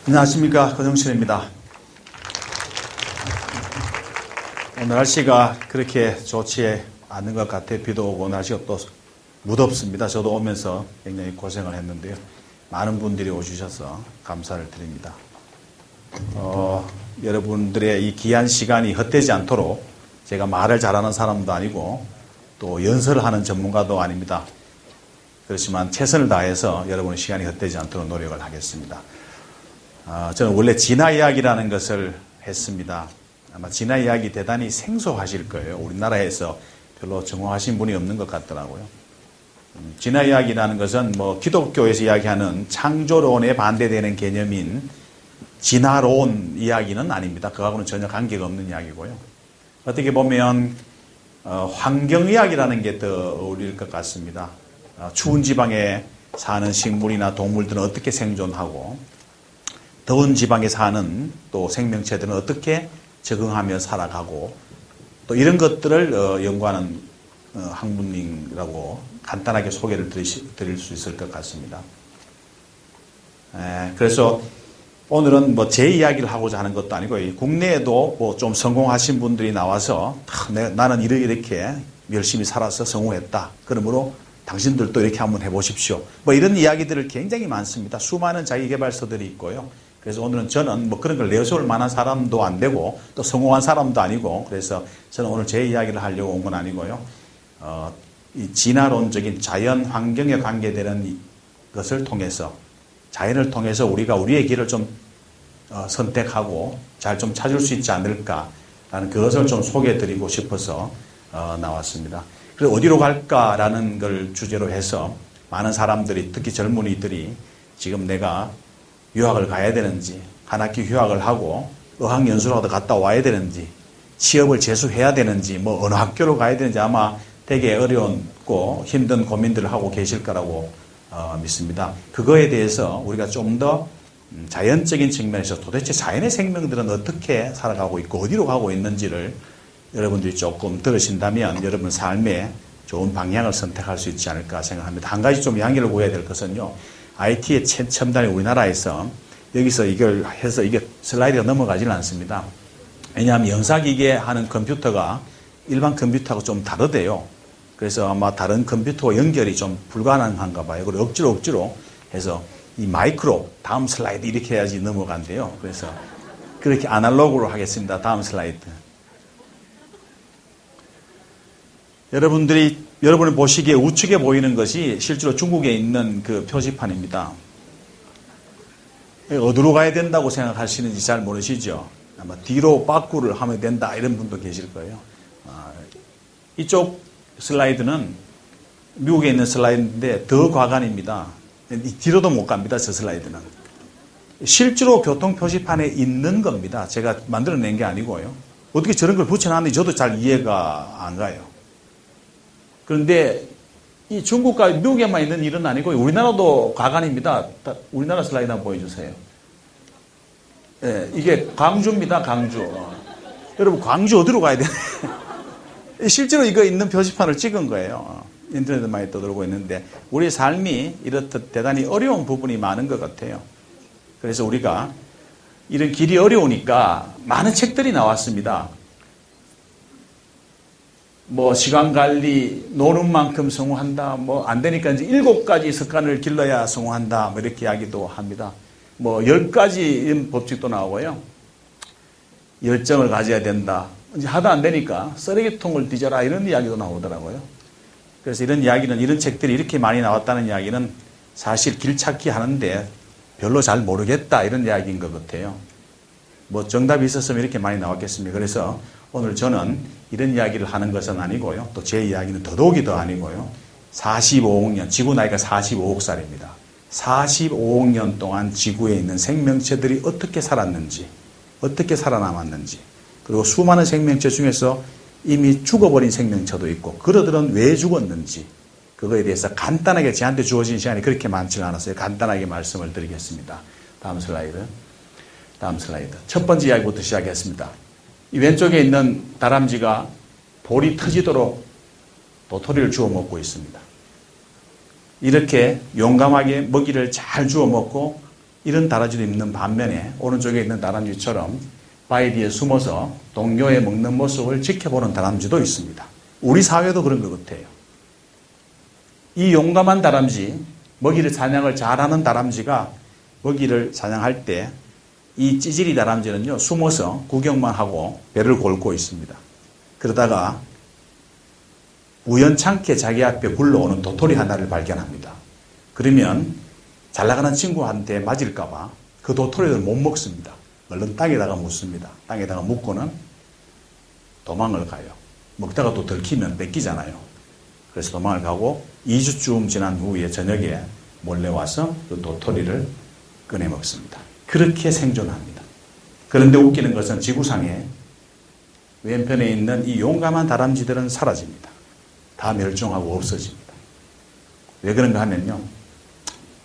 안녕하십니까, 권영철입니다. 오늘 날씨가 그렇게 좋지 않은 것 같아요. 비도 오고 날씨가 또 무덥습니다. 저도 오면서 굉장히 고생을 했는데요. 많은 분들이 오주셔서 감사를 드립니다. 여러분들의 이 귀한 시간이 헛되지 않도록 제가 말을 잘하는 사람도 아니고 또 연설을 하는 전문가도 아닙니다. 그렇지만 최선을 다해서 여러분의 시간이 헛되지 않도록 노력을 하겠습니다. 저는 원래 진화 이야기라는 것을 했습니다. 아마 진화 이야기 대단히 생소하실 거예요. 우리나라에서 별로 정확하신 분이 없는 것 같더라고요. 진화 이야기라는 것은 기독교에서 이야기하는 창조론에 반대되는 개념인 진화론 이야기는 아닙니다. 그거하고는 전혀 관계가 없는 이야기고요. 어떻게 보면 환경 이야기라는 게 더 어울릴 것 같습니다. 추운 지방에 사는 식물이나 동물들은 어떻게 생존하고 더운 지방에 사는 또 생명체들은 어떻게 적응하며 살아가고 또 이런 것들을 연구하는 학문이라고 간단하게 소개를 드릴 수 있을 것 같습니다. 그래서 오늘은 제 이야기를 하고자 하는 것도 아니고 국내에도 좀 성공하신 분들이 나와서 나는 이렇게 열심히 살아서 성공했다. 그러므로 당신들도 이렇게 한번 해보십시오. 이런 이야기들을 굉장히 많습니다. 수많은 자기개발서들이 있고요. 그래서 오늘은 저는 그런 걸 내세울 만한 사람도 안 되고 또 성공한 사람도 아니고 그래서 저는 오늘 제 이야기를 하려고 온 건 아니고요. 이 진화론적인 자연 환경에 관계되는 것을 통해서 자연을 통해서 우리가 우리의 길을 좀 선택하고 잘 좀 찾을 수 있지 않을까라는 그것을 좀 소개해드리고 싶어서 나왔습니다. 그래서 어디로 갈까라는 걸 주제로 해서 많은 사람들이 특히 젊은이들이 지금 내가 유학을 가야 되는지 한 학기 휴학을 하고 어학연수라도 갔다 와야 되는지 취업을 재수해야 되는지 어느 학교로 가야 되는지 아마 되게 어려웠고 힘든 고민들을 하고 계실 거라고 믿습니다. 그거에 대해서 우리가 좀 더 자연적인 측면에서 도대체 자연의 생명들은 어떻게 살아가고 있고 어디로 가고 있는지를 여러분들이 조금 들으신다면 여러분 삶에 좋은 방향을 선택할 수 있지 않을까 생각합니다. 한 가지 좀 양해를 구해야 될 것은요. IT의 첨단이 우리나라에서 여기서 이걸 해서 이게 슬라이드가 넘어가지는 않습니다. 왜냐하면 영사기계 하는 컴퓨터가 일반 컴퓨터하고 좀 다르대요. 그래서 아마 다른 컴퓨터와 연결이 좀 불가능한가 봐요. 그리고 억지로 해서 이 마이크로 다음 슬라이드 이렇게 해야지 넘어간대요. 그래서 그렇게 아날로그로 하겠습니다. 다음 슬라이드. 여러분이 보시기에 우측에 보이는 것이 실제로 중국에 있는 그 표지판입니다. 어디로 가야 된다고 생각하시는지 잘 모르시죠? 아마 뒤로 빠꾸를 하면 된다 이런 분도 계실 거예요. 이쪽 슬라이드는 미국에 있는 슬라이드인데 더 과간입니다. 뒤로도 못 갑니다. 저 슬라이드는. 실제로 교통 표지판에 있는 겁니다. 제가 만들어낸 게 아니고요. 어떻게 저런 걸 붙여놨는지 저도 잘 이해가 안 가요. 그런데 이 중국과 미국에만 있는 일은 아니고 우리나라도 과간입니다. 우리나라 슬라이드 한번 보여주세요. 네, 이게 광주입니다. 광주. 여러분 광주 어디로 가야 되나요? 실제로 이거 있는 표지판을 찍은 거예요. 인터넷에 많이 떠들고 있는데 우리 삶이 이렇듯 대단히 어려운 부분이 많은 것 같아요. 그래서 우리가 이런 길이 어려우니까 많은 책들이 나왔습니다. 시간관리, 노는 만큼 성공한다. 안 되니까 이제 7가지 습관을 길러야 성공한다. 이렇게 이야기도 합니다. 10가지 법칙도 나오고요. 열정을 가져야 된다. 이제 하도 안 되니까 쓰레기통을 뒤져라. 이런 이야기도 나오더라고요. 그래서 이런 이야기는, 이런 책들이 이렇게 많이 나왔다는 이야기는 사실 길 찾기 하는데 별로 잘 모르겠다. 이런 이야기인 것 같아요. 정답이 있었으면 이렇게 많이 나왔겠습니까? 그래서 오늘 저는 이런 이야기를 하는 것은 아니고요. 또 제 이야기는 더더욱이 더 아니고요. 45억 년, 지구 나이가 45억 살입니다. 45억 년 동안 지구에 있는 생명체들이 어떻게 살았는지, 어떻게 살아남았는지, 그리고 수많은 생명체 중에서 이미 죽어버린 생명체도 있고, 그들은 왜 죽었는지, 그거에 대해서 간단하게 저한테 주어진 시간이 그렇게 많지는 않았어요. 간단하게 말씀을 드리겠습니다. 다음 슬라이드. 첫 번째 이야기부터 시작했습니다. 이 왼쪽에 있는 다람쥐가 볼이 터지도록 도토리를 주워 먹고 있습니다. 이렇게 용감하게 먹이를 잘 주워 먹고 이런 다람쥐도 있는 반면에 오른쪽에 있는 다람쥐처럼 바위 뒤에 숨어서 동료의 먹는 모습을 지켜보는 다람쥐도 있습니다. 우리 사회도 그런 것 같아요. 이 용감한 다람쥐, 먹이를 사냥을 잘하는 다람쥐가 먹이를 사냥할 때 이 찌질이 다람쥐는요, 숨어서 구경만 하고 배를 골고 있습니다. 그러다가 우연찮게 자기 앞에 굴러오는 도토리 하나를 발견합니다. 그러면 잘 나가는 친구한테 맞을까봐 그 도토리를 못 먹습니다. 얼른 땅에다가 묻습니다. 땅에다가 묻고는 도망을 가요. 먹다가 또 들키면 뺏기잖아요. 그래서 도망을 가고 2주쯤 지난 후에 저녁에 몰래 와서 그 도토리를 꺼내 먹습니다. 그렇게 생존합니다. 그런데 웃기는 것은 지구상에 왼편에 있는 이 용감한 다람쥐들은 사라집니다. 다 멸종하고 없어집니다. 왜 그런가 하면요,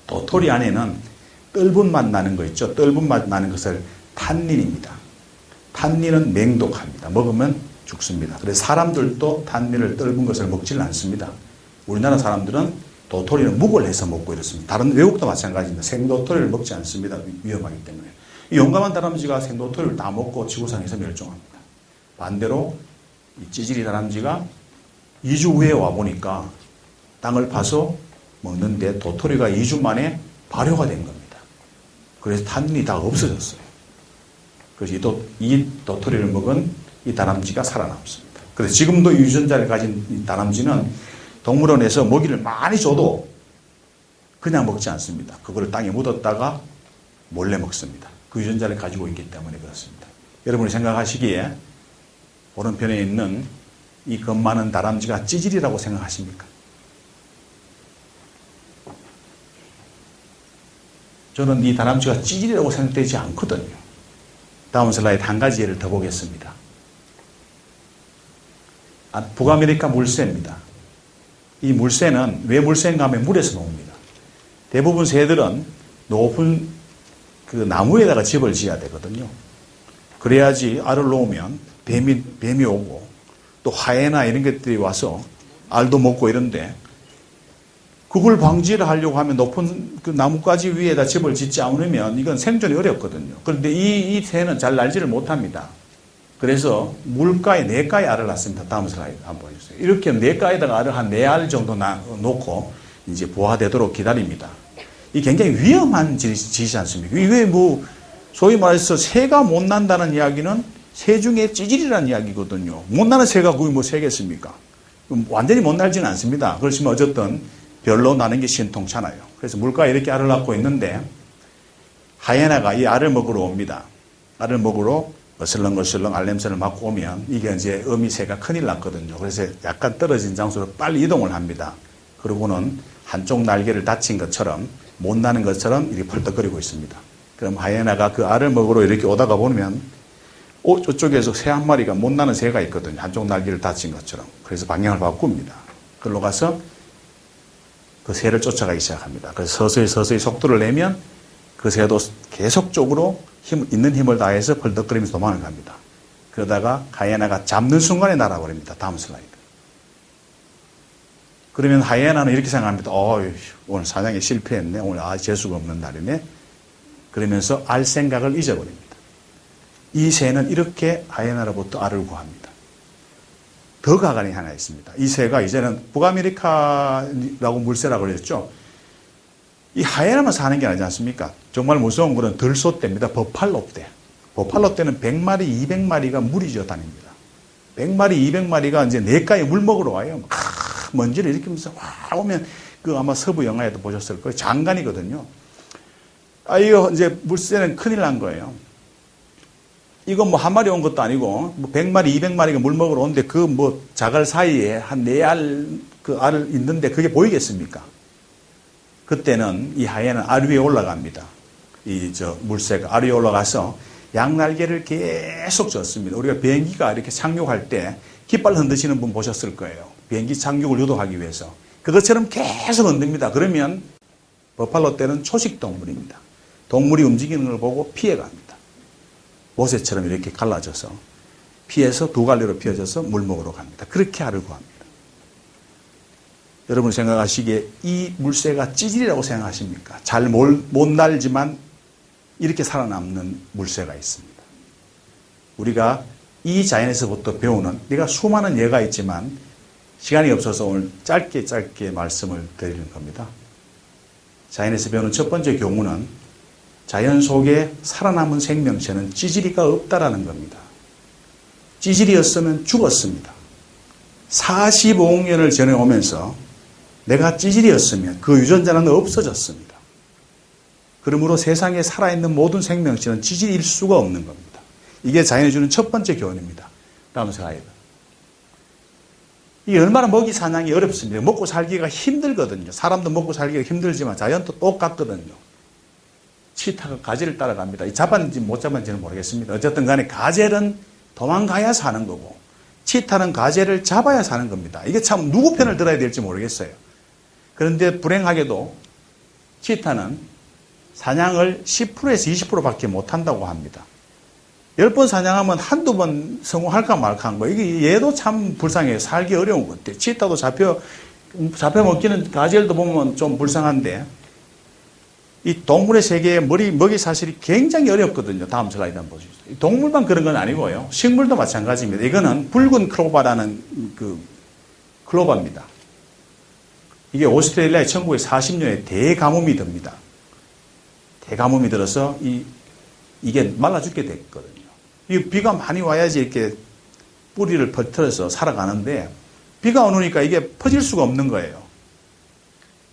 도토리 안에는 떫은 맛 나는 거 있죠. 떫은 맛 나는 것을 탄닌입니다. 탄닌은 맹독합니다. 먹으면 죽습니다. 그래서 사람들도 탄닌을 떫은 것을 먹지는 않습니다. 우리나라 사람들은 도토리는 묵을 해서 먹고 이렇습니다. 다른 외국도 마찬가지입니다. 생도토리를 먹지 않습니다. 위험하기 때문에. 이 용감한 다람쥐가 생도토리를 다 먹고 지구상에서 멸종합니다. 반대로 이 찌질이 다람쥐가 2주 후에 와보니까 땅을 파서 먹는데 도토리가 2주 만에 발효가 된 겁니다. 그래서 탄닌이 다 없어졌어요. 그래서 이 도토리를 먹은 이 다람쥐가 살아남습니다. 그래서 지금도 유전자를 가진 이 다람쥐는 동물원에서 먹이를 많이 줘도 그냥 먹지 않습니다. 그걸 땅에 묻었다가 몰래 먹습니다. 그 유전자를 가지고 있기 때문에 그렇습니다. 여러분이 생각하시기에 오른편에 있는 이 겁 많은 다람쥐가 찌질이라고 생각하십니까? 저는 이 다람쥐가 찌질이라고 생각되지 않거든요. 다음 슬라이드 한 가지 예를 더 보겠습니다. 북아메리카 물새입니다. 이 물새는 왜 물새인가 하면 물에서 나옵니다. 대부분 새들은 높은 그 나무에다가 집을 지어야 되거든요. 그래야지 알을 놓으면 뱀이 오고 또 하예나 이런 것들이 와서 알도 먹고 이런데 그걸 방지를 하려고 하면 높은 그 나뭇가지 위에다 집을 짓지 않으면 이건 생존이 어렵거든요. 그런데 이 새는 잘 날지를 못합니다. 그래서 물가에 냇가에 알을 낳습니다. 다음 슬라이드 한번 보여주세요. 이렇게 냇가에다가 알을 한 4알 정도 놓고 이제 부화되도록 기다립니다. 이 굉장히 위험한 짓이지 않습니까? 왜 소위 말해서 새가 못 난다는 이야기는 새 중에 찌질이라는 이야기거든요. 못 나는 새가 그게 뭐 새겠습니까? 완전히 못 날지는 않습니다. 그렇지만 어쨌든 별로 나는 게 신통찮아요. 그래서 물가에 이렇게 알을 낳고 있는데 하이에나가 이 알을 먹으러 옵니다. 알을 먹으러 어슬렁어슬렁 알냄새를 맡고 오면 이게 이제 어미새가 큰일 났거든요. 그래서 약간 떨어진 장소로 빨리 이동을 합니다. 그러고는 한쪽 날개를 다친 것처럼 못 나는 것처럼 이렇게 펄떡거리고 있습니다. 그럼 하이에나가 그 알을 먹으러 이렇게 오다가 보면 저쪽에서 새 한 마리가 못 나는 새가 있거든요. 한쪽 날개를 다친 것처럼. 그래서 방향을 바꿉니다. 그걸로 가서 그 새를 쫓아가기 시작합니다. 그래서 서서히 속도를 내면 그 새도 계속적으로 있는 힘을 다해서 펄떡거리면서 도망을 갑니다. 그러다가 하이에나가 잡는 순간에 날아버립니다. 다음 슬라이드. 그러면 하이에나는 이렇게 생각합니다. 오늘 사냥에 실패했네. 오늘 재수가 없는 날이네. 그러면서 알 생각을 잊어버립니다. 이 새는 이렇게 하이에나로부터 알을 구합니다. 더 가관이 하나 있습니다. 이 새가 이제는 북아메리카라고 물새라고 그랬죠. 이 하이에나만 사는 게 아니지 않습니까? 정말 무서운 거는 들소떼입니다. 버팔로떼. 버팔로떼는 100마리, 200마리가 무리지어 다닙니다. 100마리, 200마리가 이제 냇가에 물 먹으러 와요. 먼지를 일으키면서 와 오면 그 아마 서부 영화에도 보셨을 거예요. 장관이거든요. 이거 이제 물새는 큰일 난 거예요. 이건 뭐 한 마리 온 것도 아니고 뭐 100마리, 200마리가 물 먹으러 오는데 그 뭐 자갈 사이에 한 4알 그 알을 있는데 그게 보이겠습니까? 그때는 이 하이에나는 알 위에 올라갑니다. 물새가 알 위에 올라가서 양날개를 계속 젓습니다. 우리가 비행기가 이렇게 착륙할 때 깃발 흔드시는 분 보셨을 거예요. 비행기 착륙을 유도하기 위해서. 그것처럼 계속 흔듭니다. 그러면 버팔로떼는 초식 동물입니다. 동물이 움직이는 걸 보고 피해갑니다. 모세처럼 이렇게 갈라져서 피해서 두 갈래로 피어져서 물 먹으러 갑니다. 그렇게 알을 구합니다. 여러분 생각하시기에 이 물새가 찌질이라고 생각하십니까? 잘 못 날지만 이렇게 살아남는 물새가 있습니다. 우리가 이 자연에서부터 배우는, 내가 수많은 예가 있지만 시간이 없어서 오늘 짧게 말씀을 드리는 겁니다. 자연에서 배우는 첫 번째 교훈은 자연 속에 살아남은 생명체는 찌질이가 없다라는 겁니다. 찌질이었으면 죽었습니다. 45억 년을 지내오면서 내가 찌질이었으면 그 유전자는 없어졌습니다. 그러므로 세상에 살아있는 모든 생명체는 찌질일 수가 없는 겁니다. 이게 자연이 주는 첫 번째 교훈입니다. 다음 슬라이드. 이 얼마나 먹이 사냥이 어렵습니다. 먹고 살기가 힘들거든요. 사람도 먹고 살기가 힘들지만 자연도 똑같거든요. 치타가 가젤을 따라갑니다. 잡았는지 못 잡았는지는 모르겠습니다. 어쨌든 간에 가젤은 도망가야 사는 거고 치타는 가젤을 잡아야 사는 겁니다. 이게 참 누구 편을 들어야 될지 모르겠어요. 그런데 불행하게도 치타는 사냥을 10%에서 20%밖에 못한다고 합니다. 10번 사냥하면 한두 번 성공할까 말까 한 거예요. 이게 얘도 참 불쌍해요. 살기 어려운 것 같아요. 치타도 잡혀 먹기는 가젤도 보면 좀 불쌍한데 이 동물의 세계에 먹이 사슬이 굉장히 어렵거든요. 다음 슬라이드 한번 보시죠. 동물만 그런 건 아니고요. 식물도 마찬가지입니다. 이거는 붉은 클로바라는 그 클로바입니다. 이게 오스트레일리아의 1940년에 대가뭄이 듭니다. 대가뭄이 들어서 이게 말라 죽게 됐거든요. 이 비가 많이 와야지 이렇게 뿌리를 퍼뜨려서 살아가는데 비가 안 오니까 이게 퍼질 수가 없는 거예요.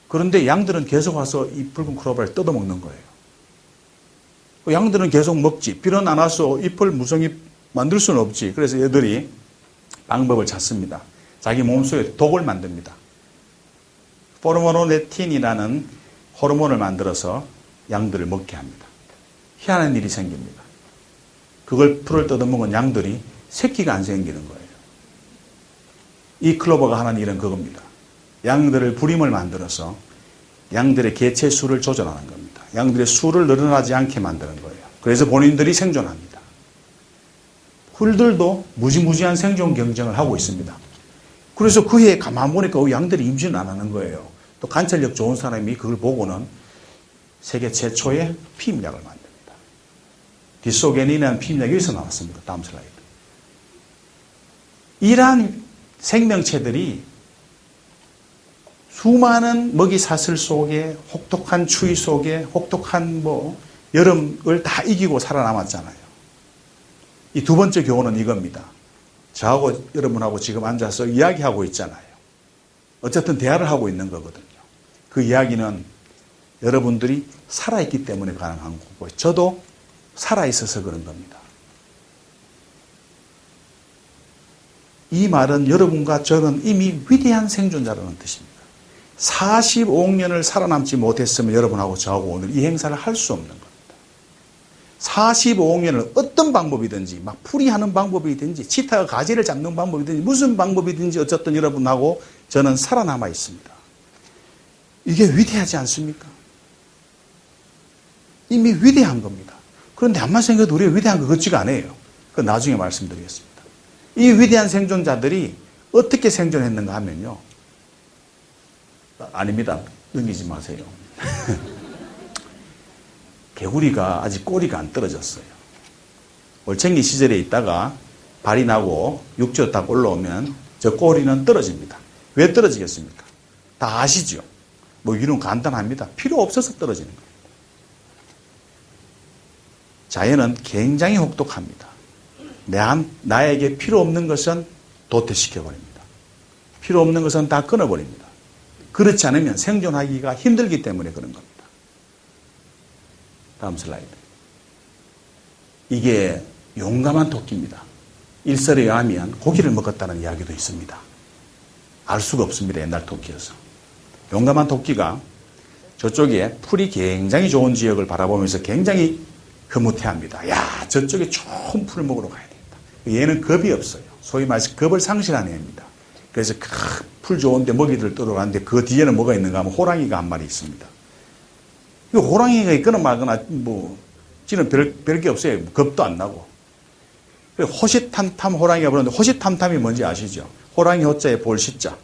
그런데 양들은 계속 와서 이 붉은 클로바를 뜯어먹는 거예요. 양들은 계속 먹지. 비는 안 와서 잎을 무성히 만들 수는 없지. 그래서 얘들이 방법을 찾습니다. 자기 몸속에 독을 만듭니다. 포르모노레틴이라는 호르몬을 만들어서 양들을 먹게 합니다. 희한한 일이 생깁니다. 그걸 풀을 뜯어먹은 양들이 새끼가 안 생기는 거예요. 이 클로버가 하는 일은 그겁니다. 양들을 불임을 만들어서 양들의 개체 수를 조절하는 겁니다. 양들의 수를 늘어나지 않게 만드는 거예요. 그래서 본인들이 생존합니다. 풀들도 무지무지한 생존 경쟁을 하고 있습니다. 그래서 그 해에 가만 보니까 양들이 임신을 안 하는 거예요. 또 관찰력 좋은 사람이 그걸 보고는 세계 최초의 피임약을 만듭니다. 디소게닌이라는 피임약이 여기서 나왔습니다. 다음 슬라이드. 이러한 생명체들이 수많은 먹이 사슬 속에 혹독한 추위 속에 혹독한 여름을 다 이기고 살아남았잖아요. 이 두 번째 교훈은 이겁니다. 저하고 여러분하고 지금 앉아서 이야기하고 있잖아요. 어쨌든 대화를 하고 있는 거거든요. 그 이야기는 여러분들이 살아있기 때문에 가능한 거고 저도 살아있어서 그런 겁니다. 이 말은 여러분과 저는 이미 위대한 생존자라는 뜻입니다. 45억 년을 살아남지 못했으면 여러분하고 저하고 오늘 이 행사를 할 수 없는 겁니다. 45억 년을 어떤 방법이든지 막 풀이하는 방법이든지 치타가 가지를 잡는 방법이든지 무슨 방법이든지 어쨌든 여러분하고 저는 살아남아 있습니다. 이게 위대하지 않습니까? 이미 위대한 겁니다. 그런데 암만 생각해도 우리가 위대한 것 같지가 않아요. 그건 나중에 말씀드리겠습니다. 이 위대한 생존자들이 어떻게 생존했는가 하면요. 아닙니다. 넘기지 마세요. 개구리가 아직 꼬리가 안 떨어졌어요. 올챙이 시절에 있다가 발이 나고 육지로 딱 올라오면 저 꼬리는 떨어집니다. 왜 떨어지겠습니까? 다 아시죠? 이유는 간단합니다. 필요 없어서 떨어지는 거예요. 자연은 굉장히 혹독합니다. 나에게 필요 없는 것은 도태시켜버립니다. 필요 없는 것은 다 끊어버립니다. 그렇지 않으면 생존하기가 힘들기 때문에 그런 겁니다. 다음 슬라이드. 이게 용감한 토끼입니다. 일설에 의하면 고기를 먹었다는 이야기도 있습니다. 알 수가 없습니다. 옛날 토끼여서. 용감한 토끼가 저쪽에 풀이 굉장히 좋은 지역을 바라보면서 굉장히 흐뭇해합니다. 야, 저쪽에 좋은 풀을 먹으러 가야 되겠다. 얘는 겁이 없어요. 소위 말해서 겁을 상실한 애입니다. 그래서 풀 좋은데 먹이들 떨어가는데 그 뒤에는 뭐가 있는가 하면 호랑이가 한 마리 있습니다. 이 호랑이가 있거나 말거나 지는 별게 없어요. 겁도 안 나고. 호시탐탐 호랑이가 부르는데 호시탐탐이 뭔지 아시죠? 호랑이 호자에 볼시자.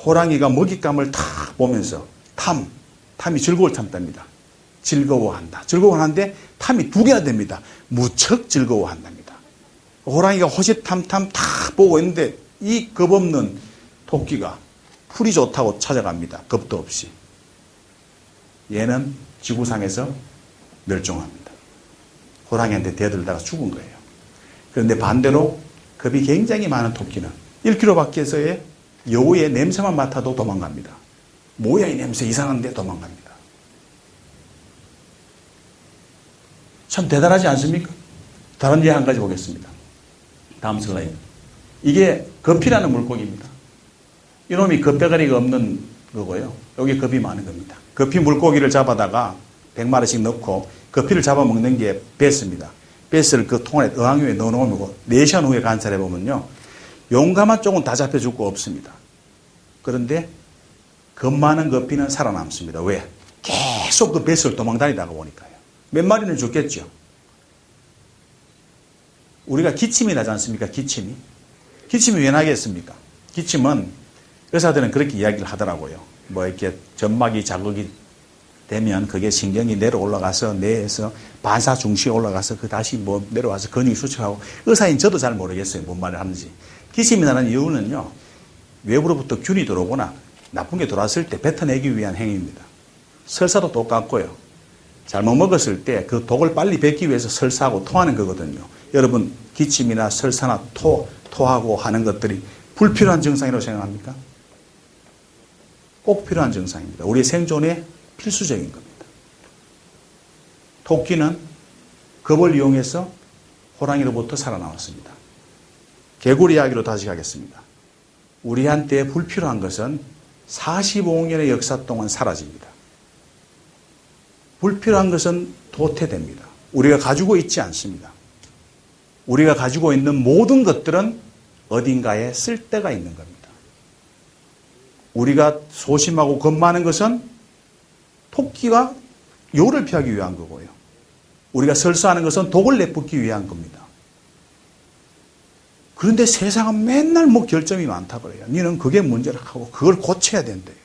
호랑이가 먹잇감을 탁 보면서 탐이 즐거울 탐답니다. 즐거워한다. 즐거워하는데 탐이 2개나 됩니다. 무척 즐거워한답니다. 호랑이가 호시탐탐 다 보고 있는데 이 겁없는 토끼가 풀이 좋다고 찾아갑니다. 겁도 없이. 얘는 지구상에서 멸종합니다. 호랑이한테 대들다가 죽은 거예요. 그런데 반대로 겁이 굉장히 많은 토끼는 1km 밖에서의 여우의 냄새만 맡아도 도망갑니다. 뭐야 이 냄새 이상한데 도망갑니다. 참 대단하지 않습니까? 다른 예 한 가지 보겠습니다. 다음 슬라이드. 이게 거피라는 물고기입니다. 이놈이 겉배가리가 없는 거고요. 여기 겁이 많은 겁니다. 거피 물고기를 잡아다가 100마리씩 넣고 거피를 잡아먹는 게 베스입니다. 베스를 그 통 안에 어항유에 넣어놓으면 4시간 후에 관찰해보면요. 용감한 쪽은 다 잡혀 죽고 없습니다. 그런데 겁 많은 거피는 살아남습니다. 왜? 계속 그 베스를 도망다니다가 보니까요. 몇 마리는 죽겠죠. 우리가 기침이 나지 않습니까? 기침이. 기침이 왜 나겠습니까? 기침은 의사들은 그렇게 이야기를 하더라고요. 뭐 이렇게 점막이 자극이 되면 그게 신경이 내려 올라가서 뇌에서 반사 중시에 올라가서 그 다시 뭐 내려와서 근육이 수축하고 의사인 저도 잘 모르겠어요. 뭔 말을 하는지. 기침이 나는 이유는요. 외부로부터 균이 들어오거나 나쁜 게 들어왔을 때 뱉어내기 위한 행위입니다. 설사도 똑같고요. 잘못 먹었을 때 그 독을 빨리 뱉기 위해서 설사하고 토하는 거거든요. 여러분 기침이나 설사나 토하고 하는 것들이 불필요한 증상이라고 생각합니까? 꼭 필요한 증상입니다. 우리의 생존에 필수적인 겁니다. 토끼는 겁을 이용해서 호랑이로부터 살아남았습니다. 개굴 이야기로 다시 가겠습니다. 우리한테 불필요한 것은 45년의 역사 동안 사라집니다. 불필요한 것은 도태됩니다. 우리가 가지고 있지 않습니다. 우리가 가지고 있는 모든 것들은 어딘가에 쓸데가 있는 겁니다. 우리가 소심하고 겁 많은 것은 토끼가 요를 피하기 위한 거고요. 우리가 설사하는 것은 독을 내뿜기 위한 겁니다. 그런데 세상은 맨날 뭐 결점이 많다 그래요. 너는 그게 문제라고 하고 그걸 고쳐야 된대요.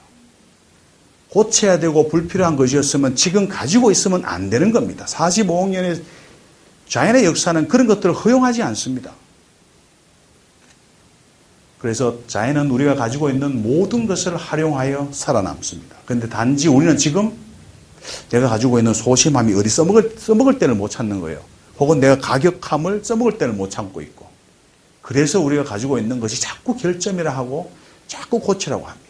고쳐야 되고 불필요한 것이었으면 지금 가지고 있으면 안 되는 겁니다. 45억 년의 자연의 역사는 그런 것들을 허용하지 않습니다. 그래서 자연은 우리가 가지고 있는 모든 것을 활용하여 살아남습니다. 그런데 단지 우리는 지금 내가 가지고 있는 소심함이 어디 써먹을 때를 못 찾는 거예요. 혹은 내가 가격함을 써먹을 때를 못 참고 있고. 그래서 우리가 가지고 있는 것이 자꾸 결점이라 하고 자꾸 고치라고 합니다.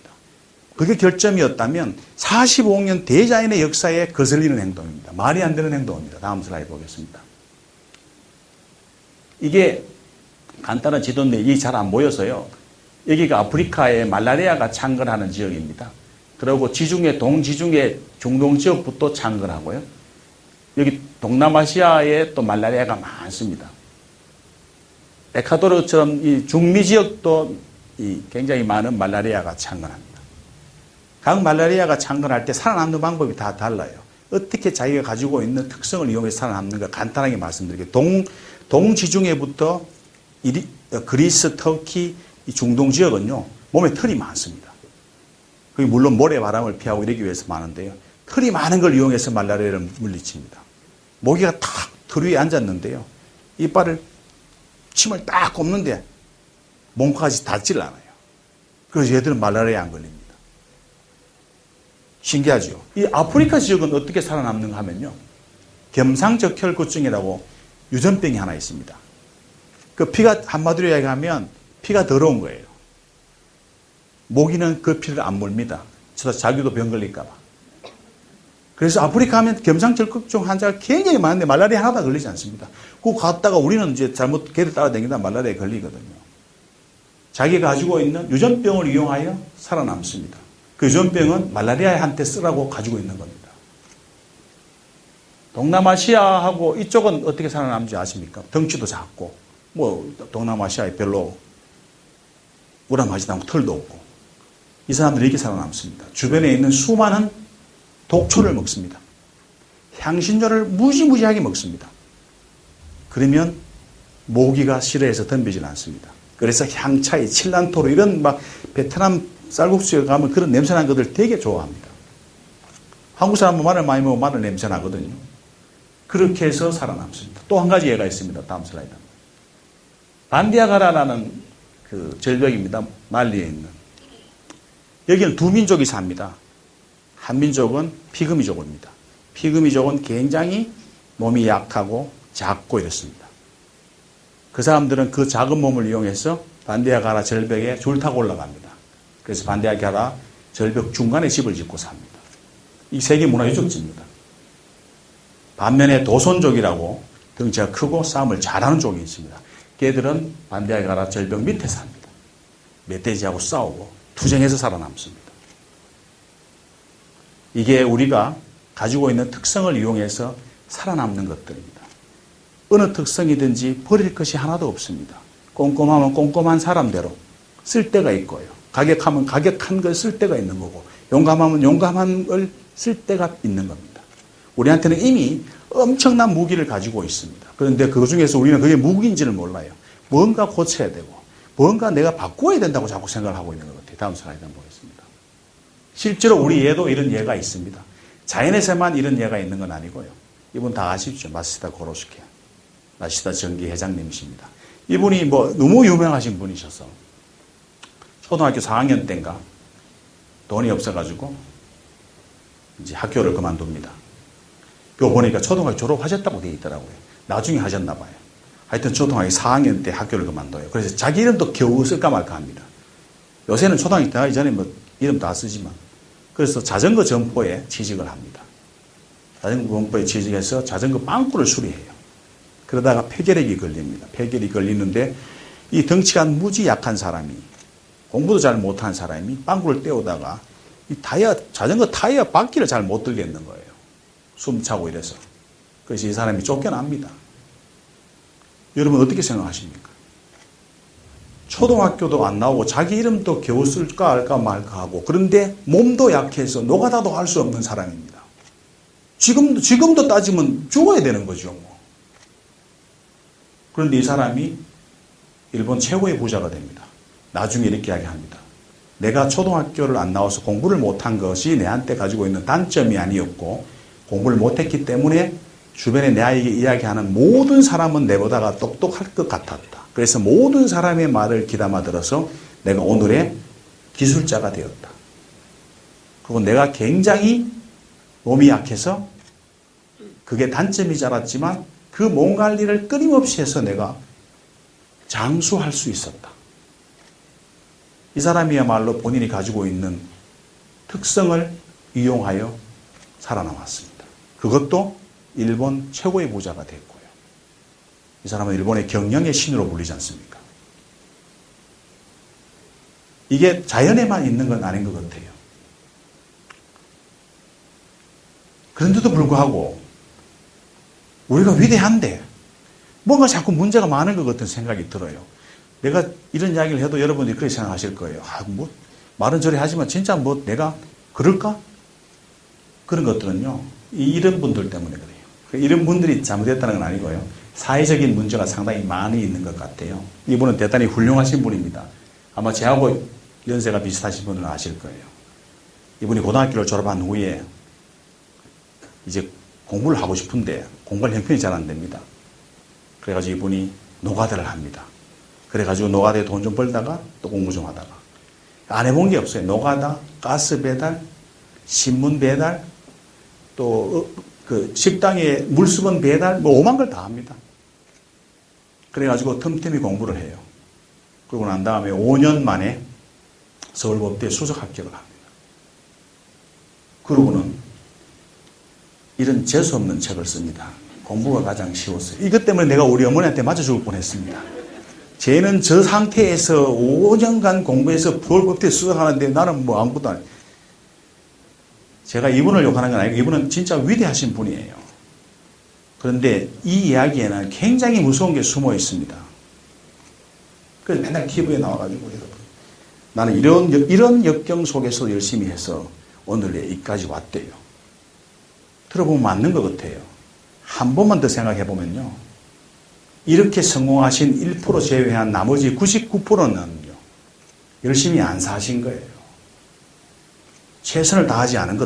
그게 결점이었다면 45억 년 대자연의 역사에 거슬리는 행동입니다. 말이 안 되는 행동입니다. 다음 슬라이드 보겠습니다. 이게 간단한 지도인데 이게 잘 안 보여서요. 여기가 아프리카의 말라리아가 창궐하는 지역입니다. 그리고 지중해, 동지중해 중동 지역부터 창궐하고요. 여기 동남아시아에 또 말라리아가 많습니다. 에콰도르처럼 이 중미 지역도 굉장히 많은 말라리아가 창궐합니다. 각 말라리아가 창궐할 때 살아남는 방법이 다 달라요. 어떻게 자기가 가지고 있는 특성을 이용해서 살아남는가 간단하게 말씀드릴게요. 동지중해부터 그리스, 터키, 이 중동 지역은요, 몸에 털이 많습니다. 그게 물론 모래바람을 피하고 이러기 위해서 많은데요. 털이 많은 걸 이용해서 말라리아를 물리칩니다. 모기가 탁 털 위에 앉았는데요. 이빨을, 침을 딱 꼽는데 몸까지 닿질 않아요. 그래서 얘들은 말라리아에 안 걸립니다. 신기하죠? 이 아프리카 지역은 어떻게 살아남는가 하면요. 겸상적혈구증이라고 유전병이 하나 있습니다. 그 피가 한마디로 이야기하면 피가 더러운 거예요. 모기는 그 피를 안 물입니다. 자기도 병 걸릴까 봐. 그래서 아프리카 하면 겸상절극증 환자가 굉장히 많은데 말라리아 하나도 걸리지 않습니다. 그거 갔다가 우리는 이제 잘못 걔를 따라다니다 말라리아에 걸리거든요. 자기가 가지고 있는 유전병을 이용하여 살아남습니다. 그 유전병은 말라리아한테 쓰라고 가지고 있는 겁니다. 동남아시아하고 이쪽은 어떻게 살아남는지 아십니까? 덩치도 작고 뭐 동남아시아에 별로 우람하지도 않고 털도 없고 이 사람들이 이렇게 살아남습니다. 주변에 있는 수많은 독초를 먹습니다. 향신료를 무지무지하게 먹습니다. 그러면 모기가 싫어해서 덤비지는 않습니다. 그래서 향차이, 칠란토로 이런 막 베트남 쌀국수에 가면 그런 냄새나는 것들 되게 좋아합니다. 한국 사람은 마늘 많이 먹으면 마늘 냄새 나거든요. 그렇게 해서 살아남습니다. 또 한 가지 예가 있습니다. 다음 슬라이드. 반디아가라라는 그 절벽입니다. 말리에 있는. 여기는 두 민족이 삽니다. 한 민족은 피그미족입니다. 피그미족은 굉장히 몸이 약하고 작고 이렇습니다. 그 사람들은 그 작은 몸을 이용해서 반디아가라 절벽에 줄 타고 올라갑니다. 그래서 반디아가라 절벽 중간에 집을 짓고 삽니다. 이 세계 문화유적지입니다. 반면에 도손족이라고 덩치가 크고 싸움을 잘하는 족이 있습니다. 걔들은 반디아가라 절벽 밑에 삽니다. 멧돼지하고 싸우고 투쟁해서 살아남습니다. 이게 우리가 가지고 있는 특성을 이용해서 살아남는 것들입니다. 어느 특성이든지 버릴 것이 하나도 없습니다. 꼼꼼하면 꼼꼼한 사람대로 쓸 때가 있고요. 가격하면 가격한 걸 쓸 때가 있는 거고, 용감하면 용감한 걸 쓸 때가 있는 겁니다. 우리한테는 이미 엄청난 무기를 가지고 있습니다. 그런데 그 중에서 우리는 그게 무기인지를 몰라요. 뭔가 고쳐야 되고 뭔가 내가 바꿔야 된다고 자꾸 생각을 하고 있는 것 같아요. 다음 슬라이드 한번 보겠습니다. 실제로 우리 예도 이런 예가 있습니다. 자연에서만 이런 예가 있는 건 아니고요. 이분 다 아시죠? 마시다 고로스케, 마시다 정기 회장님이십니다. 이분이 뭐 너무 유명하신 분이셔서 초등학교 4학년 때인가 돈이 없어가지고 이제 학교를 그만둡니다. 요 보니까 초등학교 졸업하셨다고 되어 있더라고요. 나중에 하셨나 봐요. 하여튼 초등학교 4학년 때 학교를 그만둬요. 그래서 자기 이름도 겨우 쓸까 말까 합니다. 요새는 초등학교 때 하기 전에 뭐 이름 다 쓰지만. 그래서 자전거 점포에 취직을 합니다. 자전거 점포에 취직해서 자전거 빵꾸를 수리해요. 그러다가 폐결핵이 걸립니다. 폐결이 걸리는데 이 덩치가 무지 약한 사람이, 공부도 잘 못한 사람이 빵꾸를 떼우다가 이 자전거 타이어 바퀴를 잘 못 들겠는 거예요. 숨차고 이래서. 그래서 이 사람이 쫓겨납니다. 여러분 어떻게 생각하십니까? 초등학교도 안 나오고 자기 이름도 겨우 쓸까 할까 말까 하고, 그런데 몸도 약해서 노가다도 할 수 없는 사람입니다. 지금도 따지면 죽어야 되는 거죠. 뭐. 그런데 이 사람이 일본 최고의 부자가 됩니다. 나중에 이렇게 이야기합니다. 내가 초등학교를 안 나와서 공부를 못한 것이 내한테 가지고 있는 단점이 아니었고, 공부를 못했기 때문에 주변에 내에게 이야기하는 모든 사람은 내보다가 똑똑할 것 같았다. 그래서 모든 사람의 말을 귀담아 들어서 내가 오늘의 기술자가 되었다. 그리고 내가 굉장히 몸이 약해서 그게 단점이지 않았지만 그 몸 관리를 끊임없이 해서 내가 장수할 수 있었다. 이 사람이야말로 본인이 가지고 있는 특성을 이용하여 살아남았습니다. 그것도 일본 최고의 부자가 됐고요. 이 사람은 일본의 경영의 신으로 불리지 않습니까? 이게 자연에만 있는 건 아닌 것 같아요. 그런데도 불구하고 우리가 위대한데 뭔가 자꾸 문제가 많은 것 같은 생각이 들어요. 내가 이런 이야기를 해도 여러분들이 그렇게 생각하실 거예요. 뭐 말은 저리 하지만 진짜 뭐 내가 그럴까? 그런 것들은요, 이런 분들 때문에 그래요. 이런 분들이 잘못했다는 건 아니고요. 사회적인 문제가 상당히 많이 있는 것 같아요. 이분은 대단히 훌륭하신 분입니다. 아마 저하고 연세가 비슷하신 분은 아실 거예요. 이분이 고등학교를 졸업한 후에 이제 공부를 하고 싶은데 공부할 형편이 잘 안 됩니다. 그래가지고 이분이 노가다를 합니다. 그래가지고 노가다에 돈 좀 벌다가 또 공부 좀 하다가. 안 해본 게 없어요. 노가다, 가스 배달, 신문 배달, 또 그 식당에 물수건 배달, 뭐 오만 걸 다 합니다. 그래가지고 틈틈이 공부를 해요. 그러고 난 다음에 5년 만에 서울법대에 수석 합격을 합니다. 그러고는 이런 재수없는 책을 씁니다. 공부가 가장 쉬웠어요. 이것 때문에 내가 우리 어머니한테 맞아 죽을 뻔했습니다. 쟤는 저 상태에서 5년간 공부해서 서울법대에 수석하는데 나는 뭐 아무것도 안 해요. 제가 이분을 욕하는 건 아니고 이분은 진짜 위대하신 분이에요. 그런데 이 이야기에는 굉장히 무서운 게 숨어 있습니다. 그래서 맨날 TV에 나와가지고 여러분, 나는 이런 역경 속에서 열심히 해서 오늘에 이까지 왔대요. 들어보면 맞는 것 같아요. 한 번만 더 생각해 보면요, 이렇게 성공하신 1% 제외한 나머지 99%는요 열심히 안 사신 거예요. 최선을 다하지 않은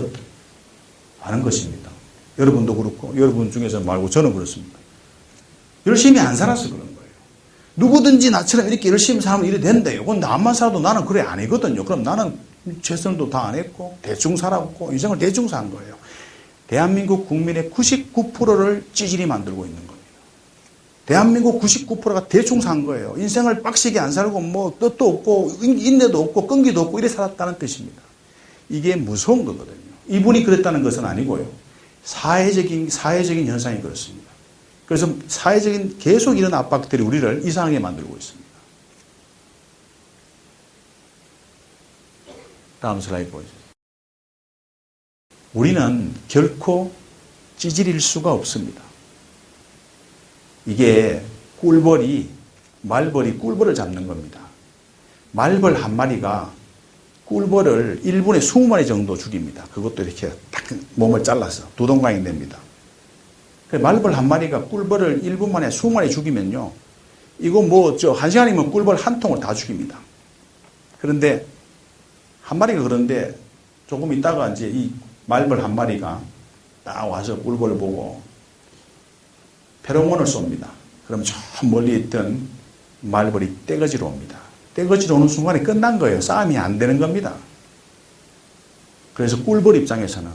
것입니다. 여러분도 그렇고 여러분 중에서 말고 저는 그렇습니다. 열심히 안 살아서 그런 거예요. 누구든지 나처럼 이렇게 열심히 살면 이래 된대요. 그건 나만 살아도 나는 그래 아니거든요. 그럼 나는 최선도 다 안 했고 대충 살았고 인생을 대충 산 거예요. 대한민국 국민의 99%를 찌질이 만들고 있는 겁니다. 대한민국 99%가 대충 산 거예요. 인생을 빡시게 안 살고 뭐 뜻도 없고 인내도 없고 끈기도 없고 이래 살았다는 뜻입니다. 이게 무서운 거거든요. 이분이 그랬다는 것은 아니고요. 사회적인 현상이 그렇습니다. 그래서 사회적인 계속 이런 압박들이 우리를 이상하게 만들고 있습니다. 다음 슬라이드 보여주세요. 우리는 결코 찌질일 수가 없습니다. 이게 말벌이 꿀벌을 잡는 겁니다. 말벌 한 마리가 꿀벌을 1분에 20마리 정도 죽입니다. 그것도 이렇게 딱 몸을 잘라서 두 동강이 됩니다. 말벌 한 마리가 꿀벌을 1분 만에 20마리 죽이면요. 이거 한 시간이면 꿀벌 한 통을 다 죽입니다. 그런데 한 마리가 그런데 조금 있다가 이제 이 말벌 한 마리가 딱 와서 꿀벌을 보고 페로몬을 쏩니다. 그럼 저 멀리 있던 말벌이 떼거지로 옵니다. 떼거지로 오는 순간에 끝난 거예요. 싸움이 안 되는 겁니다. 그래서 꿀벌 입장에서는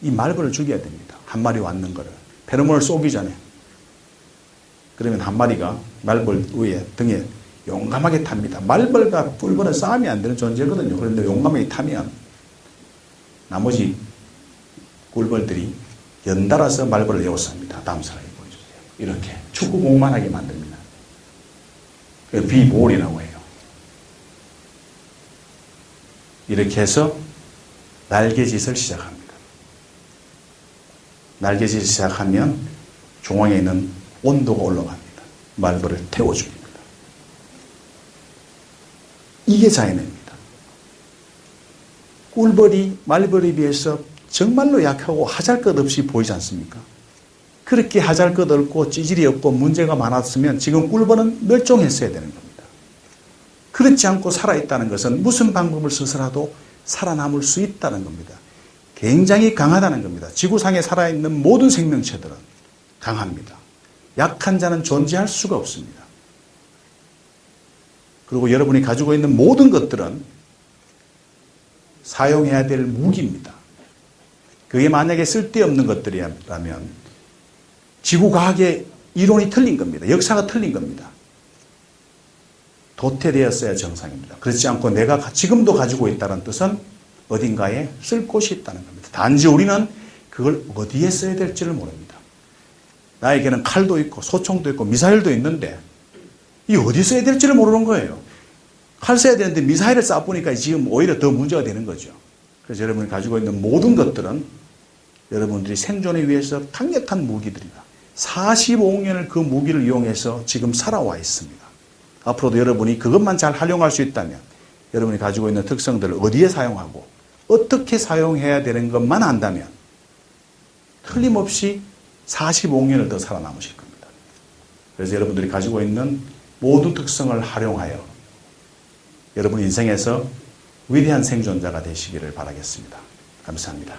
이 말벌을 죽여야 됩니다. 한 마리 왔는 거를. 페로몬을 쏘기 전에. 그러면 한 마리가 말벌 위에 등에 용감하게 탑니다. 말벌과 꿀벌은 싸움이 안 되는 존재거든요. 그런데 용감하게 타면 나머지 꿀벌들이 연달아서 말벌을 에워쌉니다. 다음 슬라이드 보여주세요. 이렇게 축구공만 하게 만듭니다. 비볼이라고 해요. 이렇게 해서 날개짓을 시작합니다. 날개짓을 시작하면 중앙에 있는 온도가 올라갑니다. 말벌을 태워줍니다. 이게 자연입니다. 꿀벌이 말벌에 비해서 정말로 약하고 하잘것없이 보이지 않습니까? 그렇게 하잘것 없고 찌질이 없고 문제가 많았으면 지금 꿀벌은 멸종했어야 되는 겁니다. 그렇지 않고 살아있다는 것은 무슨 방법을 써서라도 살아남을 수 있다는 겁니다. 굉장히 강하다는 겁니다. 지구상에 살아있는 모든 생명체들은 강합니다. 약한 자는 존재할 수가 없습니다. 그리고 여러분이 가지고 있는 모든 것들은 사용해야 될 무기입니다. 그게 만약에 쓸데없는 것들이라면 지구과학의 이론이 틀린 겁니다. 역사가 틀린 겁니다. 도태되었어야 정상입니다. 그렇지 않고 내가 지금도 가지고 있다는 뜻은 어딘가에 쓸 곳이 있다는 겁니다. 단지 우리는 그걸 어디에 써야 될지를 모릅니다. 나에게는 칼도 있고 소총도 있고 미사일도 있는데 이 어디 써야 될지를 모르는 거예요. 칼 써야 되는데 미사일을 쏴보니까 지금 오히려 더 문제가 되는 거죠. 그래서 여러분이 가지고 있는 모든 것들은 여러분들이 생존을 위해서 강력한 무기들이다. 45년을 그 무기를 이용해서 지금 살아와 있습니다. 앞으로도 여러분이 그것만 잘 활용할 수 있다면 여러분이 가지고 있는 특성들을 어디에 사용하고 어떻게 사용해야 되는 것만 안다면 틀림없이 45년을 더 살아남으실 겁니다. 그래서 여러분들이 가지고 있는 모든 특성을 활용하여 여러분 인생에서 위대한 생존자가 되시기를 바라겠습니다. 감사합니다.